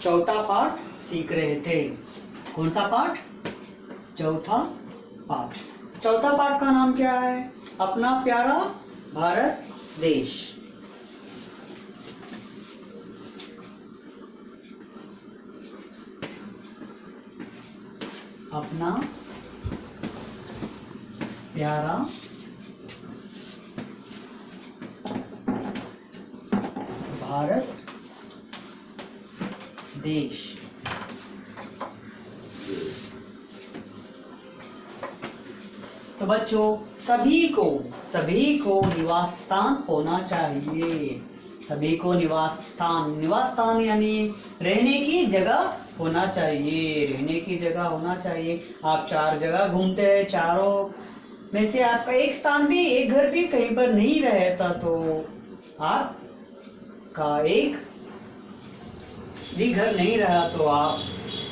चौथा पाठ सीख रहे थे। कौन सा पाठ? चौथा पाठ। चौथा पाठ का नाम क्या है? अपना प्यारा भारत देश। अपना प्यारा भारत देश। तो बच्चों सभी को निवास स्थान होना चाहिए। सभी को निवास स्थान यानी रहने की जगह होना चाहिए। रहने की जगह होना चाहिए। आप 4 जगह घूमते हैं, चारों में से आपका एक स्थान भी, एक घर भी कहीं पर नहीं रहता तो आपका एक भी घर नहीं रहा तो आप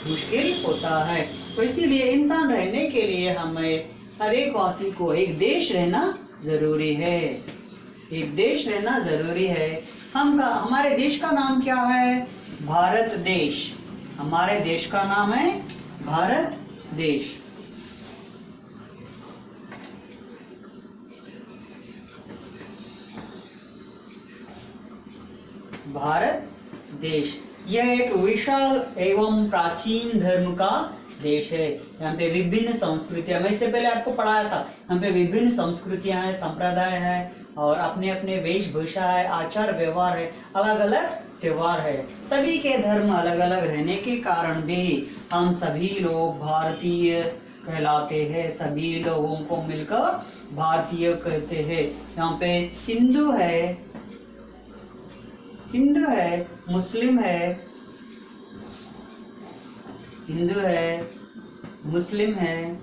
मुश्किल होता है। तो इसीलिए इंसान रहने के लिए हमें हर एक वासी को एक देश रहना जरूरी है। एक देश रहना जरूरी है। हमारे देश का नाम क्या है? भारत देश। हमारे देश का नाम है भारत देश। भारत देश यह एक विशाल एवं प्राचीन धर्म का देश है। यहाँ पे विभिन्न संस्कृतियां, मैं इससे पहले आपको पढ़ाया था, यहाँ पे विभिन्न संस्कृतियां हैं, संप्रदाय है और अपने अपने वेशभूषा है, आचार व्यवहार है, अलग अलग त्योहार है। सभी के धर्म अलग अलग रहने के कारण भी हम सभी लोग भारतीय कहलाते हैं। सभी लोगों को मिलकर भारतीय कहते हैं। यहाँ पे हिंदू है, मुस्लिम है, हिंदू है, मुस्लिम है,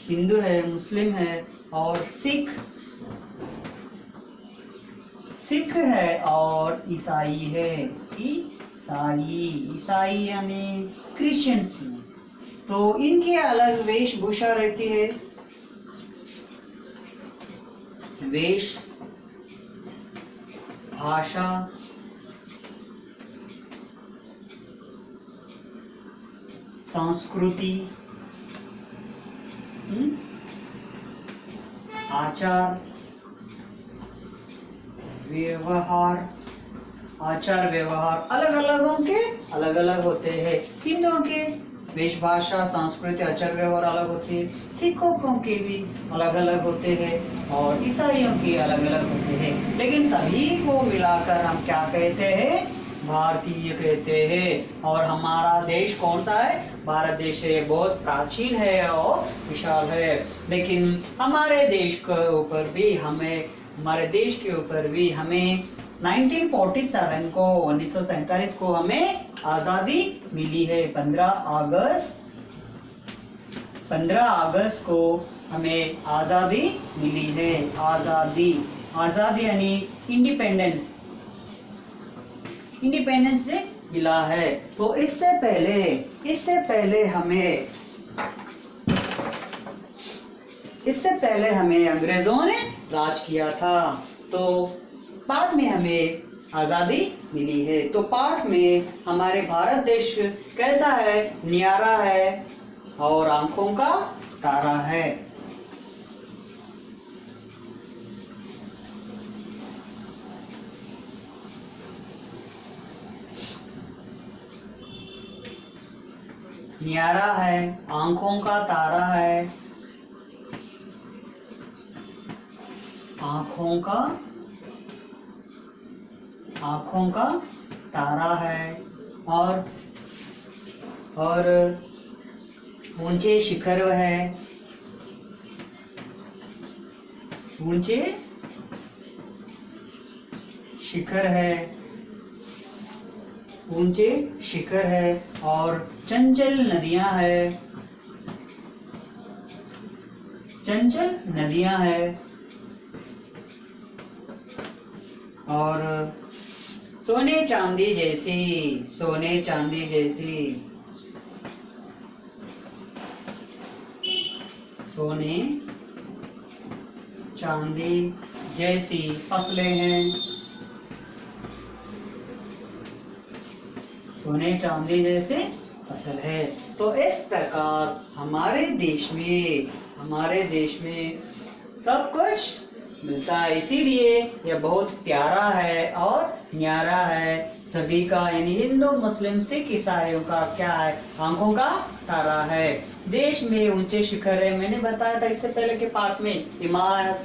हिंदू है, मुस्लिम है और सिख है और ईसाई है। ईसाई यानी क्रिश्चियंस। तो इनके अलग वेशभूषा रहती है। वेश, भाषा, संस्कृति, आचार व्यवहार अलग अलग होते हैं। हिंदुओं के वेशभाषा, संस्कृति, आचार व्यवहार अलग होते हैं। सिखों के भी अलग अलग होते हैं और ईसाइयों की अलग अलग होते हैं। लेकिन सभी को मिलाकर हम क्या कहते हैं? भारतीय कहते हैं। और हमारा देश कौन सा है? भारत देश है। बहुत प्राचीन है और विशाल है। लेकिन हमारे देश के ऊपर भी हमें 1947 को हमें आजादी मिली है। 15 अगस्त को हमें आजादी मिली है। आजादी यानी इंडिपेंडेंस से मिला है। तो इससे पहले हमें अंग्रेजों ने राज किया था। तो बाद में हमें आजादी मिली है। तो पाठ में हमारे भारत देश कैसा है? न्यारा है और आंखों का तारा है। न्यारा है, आंखों का तारा है, आंखों का तारा है और ऊंचे शिखर है, ऊंचे शिखर है और चंचल नदियां है और सोने चांदी जैसी फसलें हैं सोने चांदी जैसे फसल है। तो इस प्रकार हमारे देश में सब कुछ मिलता है, इसीलिए यह बहुत प्यारा है और न्यारा है सभी का, यानी हिंदू मुस्लिम सिख ईसाइयों का क्या है, आंखों का तारा है। देश में ऊंचे शिखर है, मैंने बताया था इससे पहले के पार्ट में, हिमालय,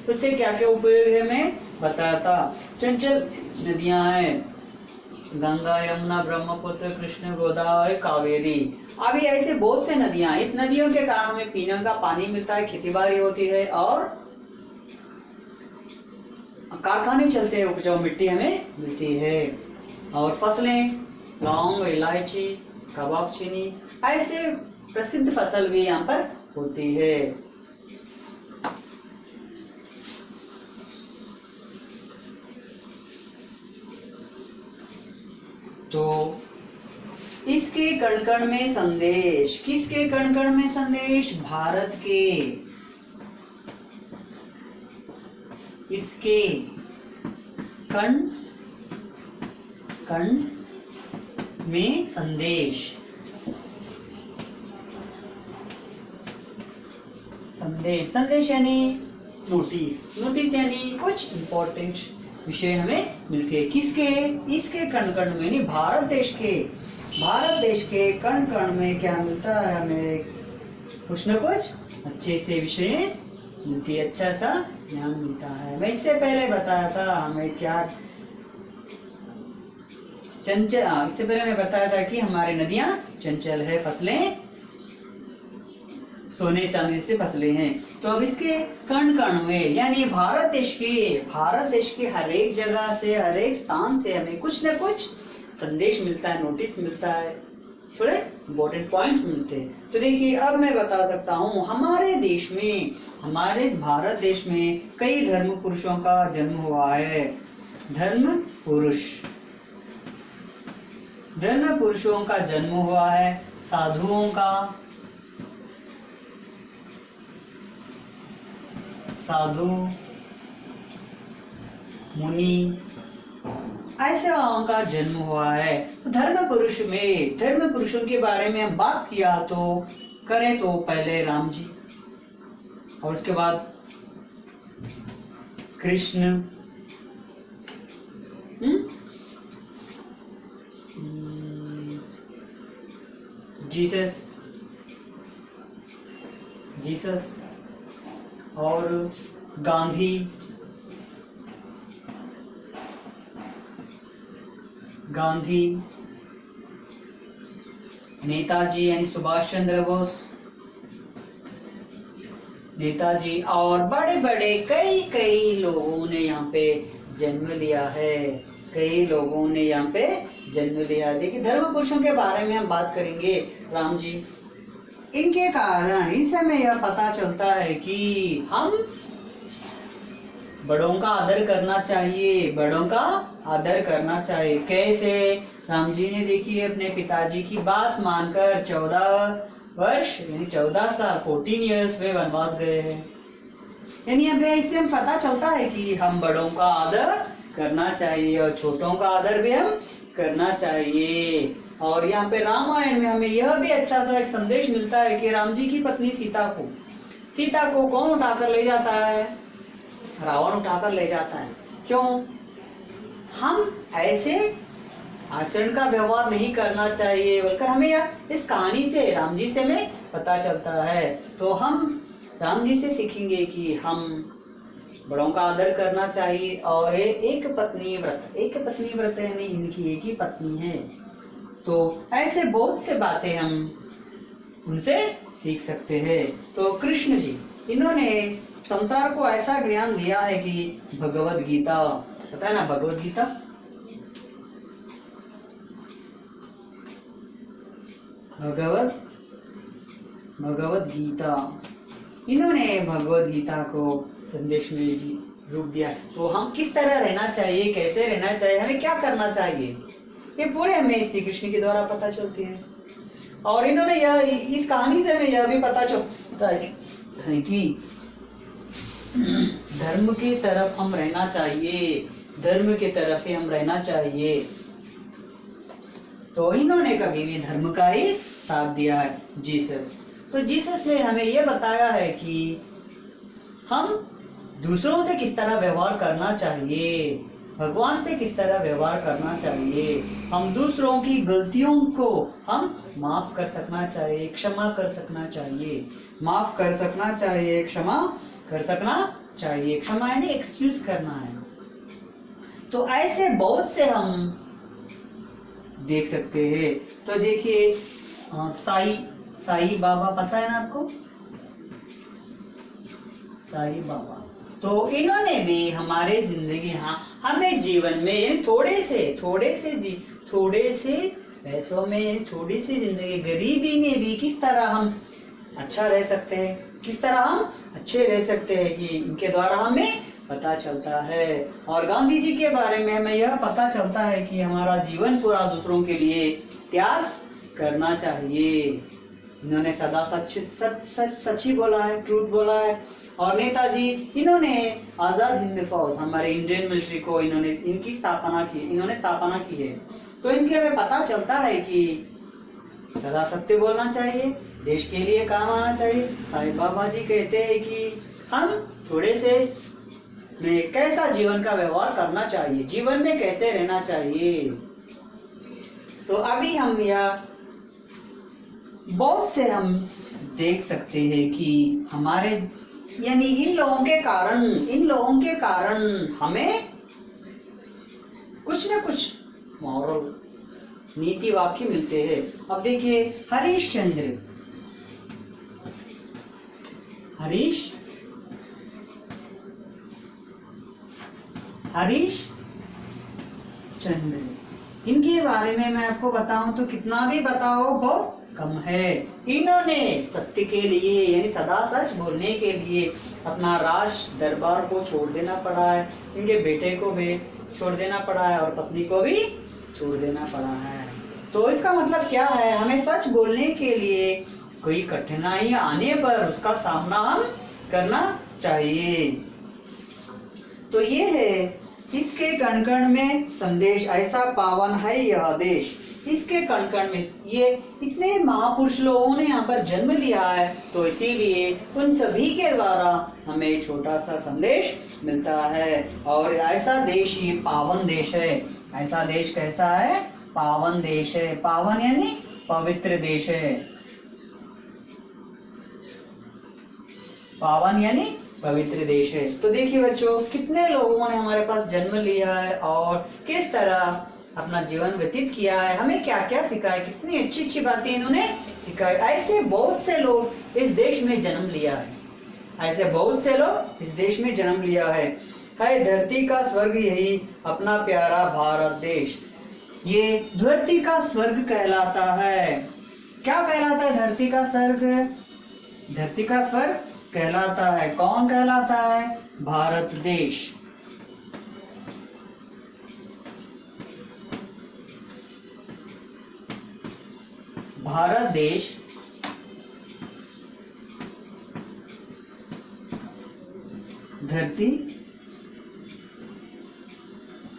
उससे क्या क्या उपयोग है मैं बताया था। चंचल नदियां हैं, गंगा, यमुना, ब्रह्मपुत्र, कृष्ण, गोदावरी, कावेरी, अभी ऐसे बहुत से नदियां हैं। इस नदियों के कारण हमें पीने का पानी मिलता है, खेती बाड़ी होती है और कारखाने चलते हैं, उपजाऊ मिट्टी हमें मिलती है और फसलें, लौंग, इलायची, कबाब चीनी, ऐसे प्रसिद्ध फसल भी यहाँ पर होती है। तो इसके कण कण में संदेश, किसके कण कण में संदेश? भारत के, इसके कण कण में संदेश, संदेश यानी नोटिस यानी कुछ इंपॉर्टेंट विषय हमें मिलते हैं। किसके? इसके कण कण में, नहीं भारत देश के कण कण में क्या मिलता है हमें? कुछ न कुछ अच्छे से विषय मिलती है, अच्छा सा ज्ञान मिलता है। मैं इससे पहले बताया था हमें क्या चंचल, इससे पहले मैं बताया था कि हमारी नदियां चंचल है, फसलें सोने चांदी से फसलें हैं। तो अब इसके कण कण में, यानी भारत देश के हर एक जगह से, हर एक स्थान से हमें कुछ न कुछ संदेश मिलता है, नोटिस मिलता है, थोड़े इम्पोर्टेंट पॉइंट्स मिलते हैं। तो देखिए अब मैं बता सकता हूँ, हमारे देश में, हमारे भारत देश में कई धर्म पुरुषों का जन्म हुआ है। धर्म पुरुषों का जन्म हुआ है, साधुओं का, साधु, मुनि, ऐसे वालों का जन्म हुआ है। तो धर्म पुरुषों के बारे में हम बात किया तो करें तो पहले राम जी, और उसके बाद कृष्ण, जीसस और गांधी, नेताजी यानी सुभाष चंद्र बोस, नेताजी, और बड़े बड़े कई लोगों ने यहाँ पे जन्म लिया है, कई लोगों ने यहाँ पे जन्म लिया। देखिए धर्म पुरुषों के बारे में हम बात करेंगे। राम जी, इनके कारण इनसे हमें यह पता चलता है कि हम बड़ों का आदर करना चाहिए, बड़ों का आदर करना चाहिए। कैसे? राम जी ने देखिए अपने पिताजी की बात मानकर 14 वर्ष यानी 14 साल 14 इयर्स में वनवास गए हैं। यानी अभी इससे हम पता चलता है कि हम बड़ों का आदर करना चाहिए और छोटों का आदर भी हम करना चाहिए। और यहाँ पे रामायण में हमें यह भी अच्छा सा एक संदेश मिलता है कि राम जी की पत्नी सीता को कौन उठाकर ले जाता है? रावण उठाकर ले जाता है। क्यों? हम ऐसे आचरण का व्यवहार नहीं करना चाहिए, बल्कि हमें इस कहानी से, राम जी से हमें पता चलता है। तो हम राम जी से सीखेंगे कि हम बड़ों का आदर करना चाहिए और एक पत्नी व्रत यानी इनकी एक ही पत्नी है। तो ऐसे बहुत से बातें हम उनसे सीख सकते हैं। तो कृष्ण जी, इन्होंने संसार को ऐसा ज्ञान दिया है कि भगवद गीता, पता है ना भगवद गीता? भगवद गीता, इन्होंने भगवद गीता को संदेश में जी रूप दिया। तो हम किस तरह रहना चाहिए, कैसे रहना चाहिए, हमें क्या करना चाहिए, ये पूरे हमें श्री कृष्ण के द्वारा पता चलती है। और इन्होंने इस कहानी से हमें यह भी पता चलता है कि धर्म की तरफ हम रहना चाहिए, धर्म की तरफ ही हम रहना चाहिए। तो इन्होंने कभी भी धर्म का ही साथ दिया है, जीसस। तो जीसस ने हमें ये बताया है कि हम दूसरों से किस तरह व्यवहार करना चाहिए, भगवान से किस तरह व्यवहार करना चाहिए, हम दूसरों की गलतियों को हम माफ कर सकना चाहिए, क्षमा कर सकना चाहिए, माफ कर सकना चाहिए, क्षमा कर सकना चाहिए। क्षमा यानी एक्सक्यूज करना है। तो ऐसे बहुत से हम देख सकते हैं। तो देखिए साई बाबा, पता है ना आपको, साई बाबा, तो इन्होंने भी हमारे जिंदगी, हाँ, हमें जीवन में थोड़े से पैसों में, थोड़ी सी जिंदगी, गरीबी में भी किस तरह हम अच्छा रह सकते हैं, किस तरह हम अच्छे रह सकते हैं, कि इनके द्वारा हमें पता चलता है। और गांधी जी के बारे में हमें यह पता चलता है कि हमारा जीवन पूरा दूसरों के लिए त्याग करना चाहिए। इन्होंने सदा सच ही बोला है, ट्रूथ बोला है। और नेताजी, इन्होंने आजाद हिंद फौज, हमारे इंडियन मिलिट्री को इनकी स्थापना की है। तो इनसे हमें पता चलता है कि सदा सत्य बोलना चाहिए, देश के लिए काम आना चाहिए। साईं बाबा जी कहते हैं कि हम थोड़े से में कैसा जीवन का व्यवहार करना चाहिए, जीवन में कैसे रहना चाहिए। तो अभी हम यह बहुत से हम देख सकते हैं कि हमारे, यानी इन लोगों के कारण हमें कुछ न कुछ मॉरल नीति वाक्य मिलते हैं। अब देखिए हरीश चंद्र, इनके बारे में मैं आपको बताऊं तो कितना भी बताओ बहुत कम है। इन्होंने सत्य के लिए, यानी सदा सच बोलने के लिए अपना राज दरबार को छोड़ देना पड़ा है, इनके बेटे को भी छोड़ देना पड़ा है और पत्नी को भी छोड़ देना पड़ा है। तो इसका मतलब क्या है, हमें सच बोलने के लिए कोई कठिनाई आने पर उसका सामना हम करना चाहिए। तो ये है, इसके कण कण में संदेश, ऐसा पावन है यह देश। इसके कण कण में ये इतने महापुरुष लोगों ने यहाँ पर जन्म लिया है, तो इसीलिए उन सभी के द्वारा हमें छोटा सा संदेश मिलता है। और ऐसा देश ये पावन देश है। ऐसा देश कैसा है, पावन देश है। पावन यानी पवित्र देश है, पावन यानी पवित्र देश है। तो देखिए बच्चों, कितने लोगों ने हमारे पास जन्म लिया है और किस तरह अपना जीवन व्यतीत किया है, हमें क्या क्या सिखाया, कितनी अच्छी अच्छी बातें इन्होंने सिखाई। ऐसे बहुत से लोग इस देश में जन्म लिया है, ऐसे बहुत से लोग इस देश में जन्म लिया है। धरती का स्वर्ग यही अपना प्यारा भारत देश, ये धरती का स्वर्ग कहलाता है। क्या कहलाता है धरती का स्वर्ग? धरती का स्वर्ग कहलाता है। कौन कहलाता है? भारत देश। भारत देश धरती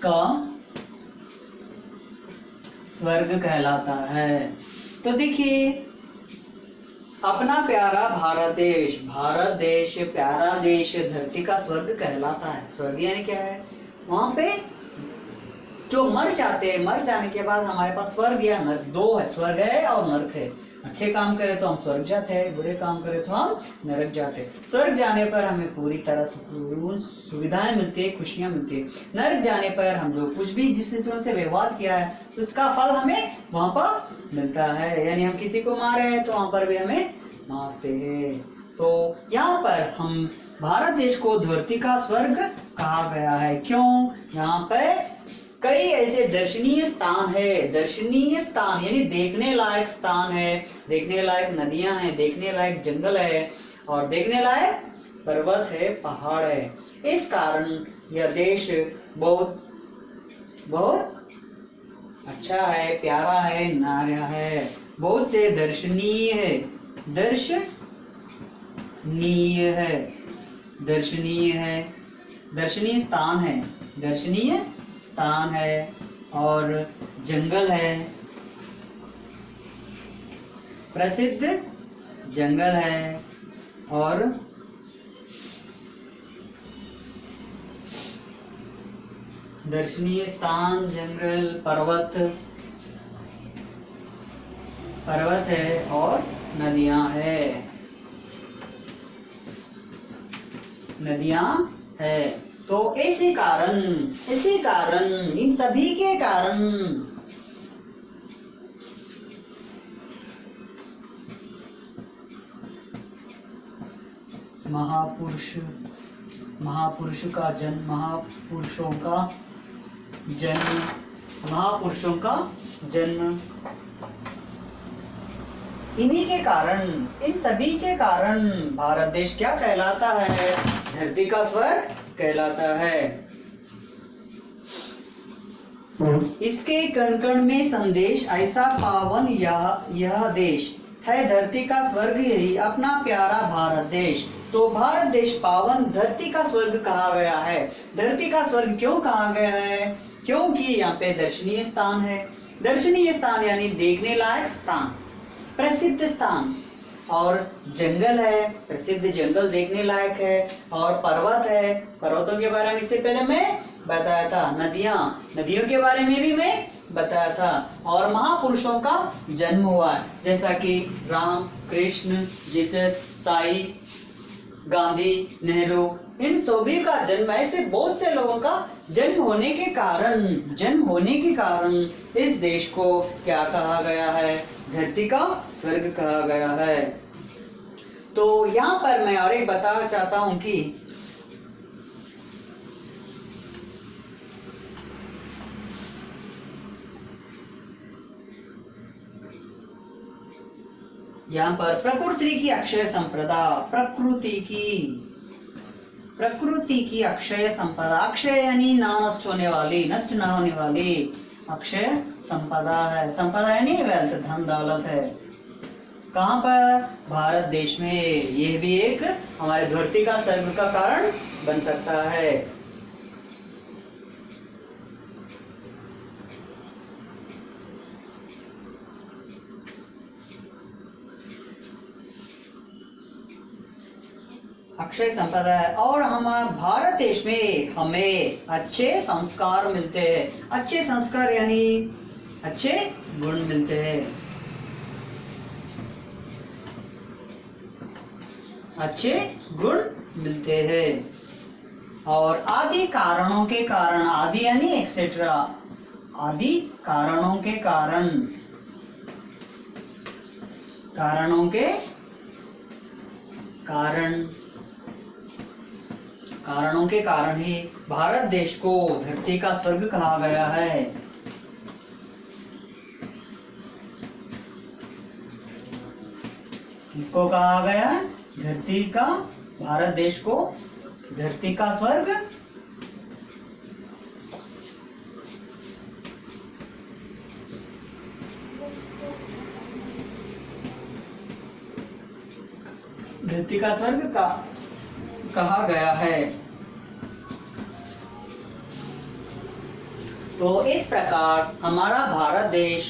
का स्वर्ग कहलाता है। तो देखिए, अपना प्यारा भारत देश, भारत देश प्यारा देश धरती का स्वर्ग कहलाता है। स्वर्ग यानी क्या है? वहां पे जो मर जाते हैं, मर जाने के बाद हमारे पास स्वर्ग या नरक दो है, स्वर्ग है और नरक है। अच्छे काम करें तो हम स्वर्ग जाते हैं, बुरे काम करें तो हम नरक जाते हैं। स्वर्ग जाने पर हमें पूरी तरह सुविधाएं मिलती है, खुशियां मिलती है। नरक जाने पर हम जो कुछ भी जिस दूसरों से व्यवहार किया है उसका फल हमें वहां पर मिलता है। यानी हम किसी को मारे हैं तो वहां पर भी हमें मारते हैं। तो यहाँ पर हम भारत देश को धरती का स्वर्ग कहा गया है। क्यों? यहाँ पे कई ऐसे दर्शनीय स्थान है, दर्शनीय स्थान यानी देखने लायक स्थान है, देखने लायक नदियां हैं, देखने लायक जंगल है और देखने लायक पर्वत है, पहाड़ है। इस कारण यह देश बहुत बहुत अच्छा है, प्यारा है, नारा है, बहुत से दर्शनीय है, दर्शनीय है, दर्शनीय है, दर्शनीय स्थान है, दर्शनीय स्थान है और जंगल है, प्रसिद्ध जंगल है और दर्शनीय स्थान, जंगल, पर्वत है और नदियां है। तो इसी कारण इन सभी के कारण महापुरुषों का जन्म इन्हीं के कारण, इन सभी के कारण भारत देश क्या कहलाता है? धरती का स्वर्ग कहलाता है। इसके कण कण में संदेश ऐसा पावन यह देश है, धरती का स्वर्ग यही अपना प्यारा भारत देश। तो भारत देश पावन धरती का स्वर्ग कहा गया है। धरती का स्वर्ग क्यों कहा गया है? क्योंकि यहाँ पे दर्शनीय स्थान है। दर्शनीय स्थान यानी देखने लायक स्थान, प्रसिद्ध स्थान, और जंगल है, प्रसिद्ध जंगल देखने लायक है, और पर्वत है, पर्वतों के बारे में इससे पहले मैं बताया था। नदियों के बारे में भी मैं बताया था। और महापुरुषों का जन्म हुआ है, जैसा कि राम, कृष्ण, जीसस, साई, गांधी, नेहरू, इन सभी का जन्म, ऐसे बहुत से लोगों का जन्म होने के कारण इस देश को क्या कहा गया है? धरती का स्वर्ग कहा गया है। तो यहाँ पर मैं और एक बताना चाहता हूँ कि यहाँ पर प्रकृति की अक्षय संपदा, प्रकृति की अक्षय संपदा, अक्षय यानी ना नष्ट होने वाली, नष्ट ना होने वाली अक्षय संपदा है। संपदा यानी वेल्थ, धन दौलत है। कहाँ पर? भारत देश में। ये भी एक हमारे धरती का स्वर्ग का कारण बन सकता है। अक्षय संपदा है। और हमारे भारत देश में हमें अच्छे संस्कार मिलते हैं। अच्छे संस्कार यानी अच्छे गुण मिलते हैं। अच्छे गुण मिलते हैं। और आदि कारणों के कारण, आदि यानी एक्सेट्रा, आदि कारणों के कारण, कारणों के कारण ही भारत देश को धरती का स्वर्ग कहा गया है। इसको कहा गया धरती का, भारत देश को धरती का स्वर्ग। धरती का स्वर्ग का कहा गया है। तो इस प्रकार हमारा भारत देश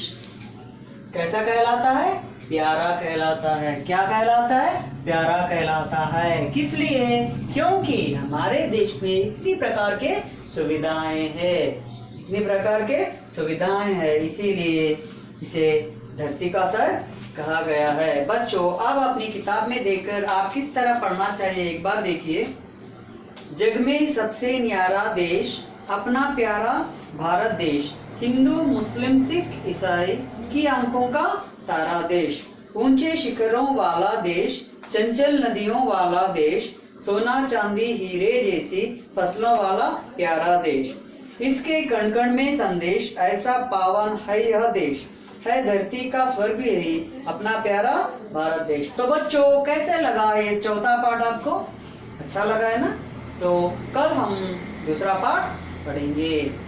कैसा कहलाता है? प्यारा कहलाता है। क्या कहलाता है? प्यारा कहलाता है। किस लिए? क्योंकि हमारे देश में इतनी प्रकार के सुविधाएं हैं, इसीलिए इसे धरती का स्वर्ग कहा गया है। बच्चों, अब अपनी किताब में देखकर आप किस तरह पढ़ना चाहिए एक बार देखिए। जग में सबसे न्यारा देश अपना प्यारा भारत देश, हिंदू, मुस्लिम, सिख, ईसाई की आंखों का तारा देश, ऊंचे शिखरों वाला देश, चंचल नदियों वाला देश, सोना चांदी हीरे जैसी फसलों वाला प्यारा देश। इसके कण कण में संदेश ऐसा पावन है, यह देश है धरती का स्वर्ग यही अपना प्यारा भारत देश। तो बच्चों, कैसे लगा ये चौथा पाठ? आपको अच्छा लगा है ना? तो कल हम दूसरा पाठ पढ़ेंगे।